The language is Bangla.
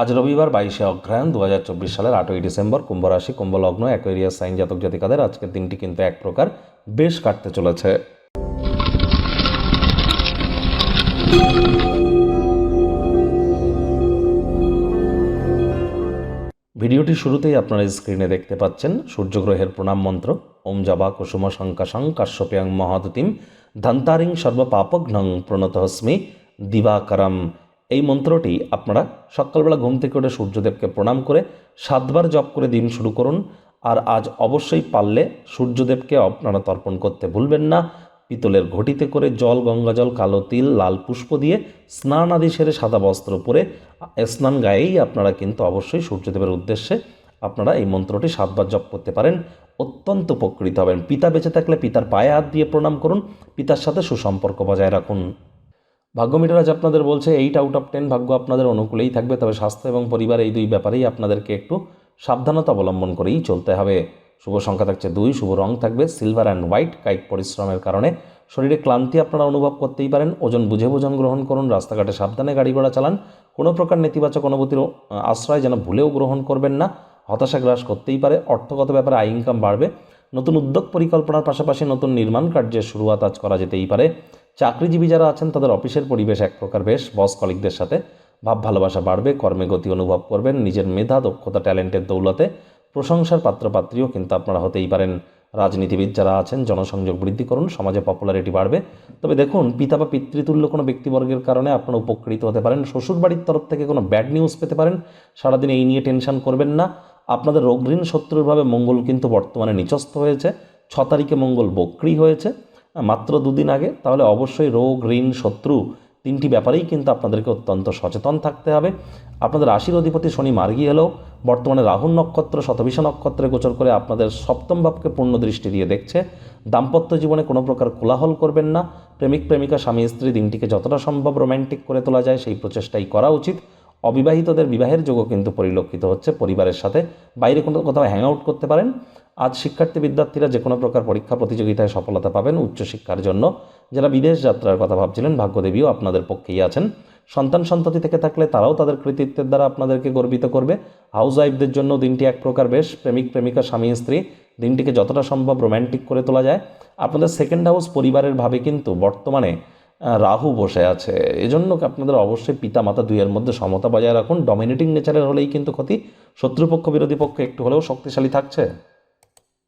আজ রবিবার 22শে অগ্রহায়ণ 2024 সালের 8ই ডিসেম্বর, কুম্ভ রাশি, কুম্ভ লগ্ন, অ্যাকোয়ারিয়াস সাইন জাতক জাতিকাদের আজকের দিনটি কিন্তু এক প্রকার বেশ কাটতে চলেছে। ভিডিওটি শুরুতেই আপনারা স্ক্রিনে দেখতে পাচ্ছেন সূর্যগ্রহের প্রণাম মন্ত্র ওম জাবা কুসুম শঙ্কাশং কাশ্যপ্যাং মহাদতিম ধন্তারিং সর্বপাপঘ্নং প্রণতহস্মি দিবাকরম। এই মন্ত্রটি আপনারা সকালবেলা ঘুম থেকে উঠে সূর্যদেবকে প্রণাম করে 7 বার জপ করে দিন শুরু করুন। আর আজ অবশ্যই পারলে সূর্যদেবকে আপনারা তর্পণ করতে ভুলবেন না। পিতলের ঘটিতে করে জল, গঙ্গাজল, কালো তিল, লাল পুষ্প দিয়ে স্নান আদি সেরে সাদা বস্ত্র পরে স্নান গায়েই আপনারা কিন্তু অবশ্যই সূর্যদেবের উদ্দেশ্যে আপনারা এই মন্ত্রটি 7 বার জপ করতে পারেন। অত্যন্ত উপকৃত হবেন। পিতা বেঁচে থাকলে পিতার পায়ে হাত দিয়ে প্রণাম করুন, পিতার সাথে সুসম্পর্ক বজায় রাখুন। ভাগ্য মিটার আজ আপনাদের বলছে 8 আউট অফ 10 ভাগ্য আপনাদের অনুকূলেই থাকবে, তবে স্বাস্থ্য এবং পরিবার এই দুই ব্যাপারেই আপনাদেরকে একটু সাবধানতা অবলম্বন করেই চলতে হবে। শুভ সংখ্যা থাকছে 2, শুভ রং থাকবে সিলভার অ্যান্ড হোয়াইট। কায়িক পরিশ্রমের কারণে শরীরে ক্লান্তি আপনারা অনুভব করতেই পারেন। ওজন বুঝে ভোজন গ্রহণ করুন। রাস্তাঘাটে সাবধানে গাড়ি ঘোড়া চালান। কোনো প্রকার নেতিবাচক অনুভূতির আশ্রয় যেন ভুলেও গ্রহণ করবেন না। হতাশা গ্রাস করতেই পারে। অর্থগত ব্যাপারে আয় ইনকাম বাড়বে। নতুন উদ্যোগ পরিকল্পনার পাশাপাশি নতুন নির্মাণ কার্যের শুরুয়াত আজ করা যেতেই পারে। চাকরিজীবী যারা আছেন তাদের অফিসের পরিবেশ এক প্রকার বেশ। বস কলিগদের সাথে ভাব ভালোবাসা বাড়বে। কর্মে গতি অনুভব করবেন। নিজের মেধা, দক্ষতা, ট্যালেন্টের দৌলতে প্রশংসার পাত্রপাত্রীও কিন্তু আপনারা হতেই পারেন। রাজনীতিবিদ যারা আছেন জনসংযোগ বৃদ্ধি করুন, সমাজে পপুলারিটি বাড়বে। তবে দেখুন, পিতা বা পিতৃতুল্য কোনো ব্যক্তিবর্গের কারণে আপনারা উপকৃত হতে পারেন। শ্বশুরবাড়ির তরফ থেকে কোনো ব্যাড নিউজ পেতে পারেন। সারাদিন এই নিয়ে টেনশন করবেন না। আপনাদের রোগ ঋণ শত্রুরভাবে মঙ্গল কিন্তু বর্তমানে নিচস্থ হয়েছে। 6 তারিখে মঙ্গল বক্রী হয়েছে মাত্র 2 দিন আগে। তাহলে অবশ্যই রোগ ঋণ শত্রু 3টি ব্যাপারেই কিন্তু আপনাদেরকে অত্যন্ত সচেতন থাকতে হবে। আপনাদের রাশির অধিপতি শনি মার্গী হলেও বর্তমানে রাহুর নক্ষত্র শতভিষা নক্ষত্রে গোচর করে আপনাদের সপ্তম ভাবকে পূর্ণ দৃষ্টি দিয়ে দেখছে। দাম্পত্য জীবনে কোনো প্রকার কোলাহল করবেন না। প্রেমিক প্রেমিকা স্বামী স্ত্রী দিনটিকে যতটা সম্ভব রোম্যান্টিক করে তোলা যায় সেই প্রচেষ্টাই করা উচিত। অবিবাহিতদের বিবাহের যোগও কিন্তু পরিলক্ষিত হচ্ছে। পরিবারের সাথে বাইরে কোথাও হ্যাং আউট করতে পারেন। আজ শিক্ষার্থী বিদ্যার্থীরা যে কোনো প্রকার পরীক্ষা প্রতিযোগিতায় সফলতা পাবেন। উচ্চশিক্ষার জন্য যারা বিদেশ যাত্রার কথা ভাবছিলেন, ভাগ্যদেবীও আপনাদের পক্ষেই আছেন। সন্তান সন্ততি থেকে থাকলে তারাও তাদের কৃতিত্বের দ্বারা আপনাদেরকে গর্বিত করবে। হাউস ওয়াইফদের জন্য দিনটি এক প্রকার বেশ। প্রেমিক প্রেমিকা স্বামী স্ত্রী দিনটিকে যতটা সম্ভব রোম্যান্টিক করে তোলা যায়। আপনাদের সেকেন্ড হাউস পরিবারের ভাবে কিন্তু বর্তমানে রাহু বসে আছে। এজন্য আপনাদের অবশ্যই পিতা মাতা দুইয়ের মধ্যে সমতা বজায় রাখুন। ডমিনেটিং নেচারের হলেই কিন্তু ক্ষতি। শত্রুপক্ষ বিরোধী পক্ষ একটু হলেও শক্তিশালী থাকছে।